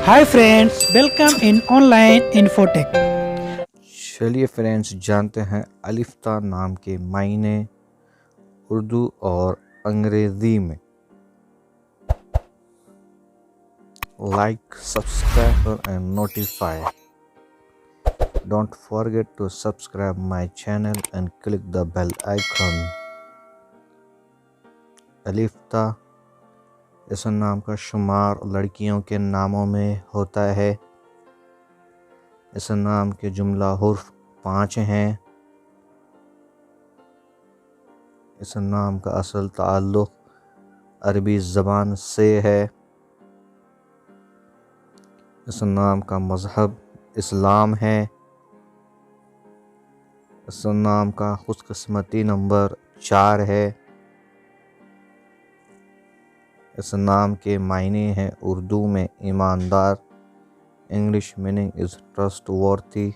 Hi friends, welcome in online Infotech. چلیے friends جانتے ہیں الفتا نام کے معنی اردو اور انگریزی میں. Like subscribe and notify. Don't forget to subscribe my channel and click the bell icon. الفتا اس نام کا شمار لڑکیوں کے ناموں میں ہوتا ہے. اس نام کے جملہ حرف 5 ہیں. اس نام کا اصل تعلق عربی زبان سے ہے. اس نام کا مذہب اسلام ہے. اس نام کا خوش قسمتی نمبر 4 ہے. اس نام کے معنی ہیں اردو میں ایماندار. English meaning is trustworthy.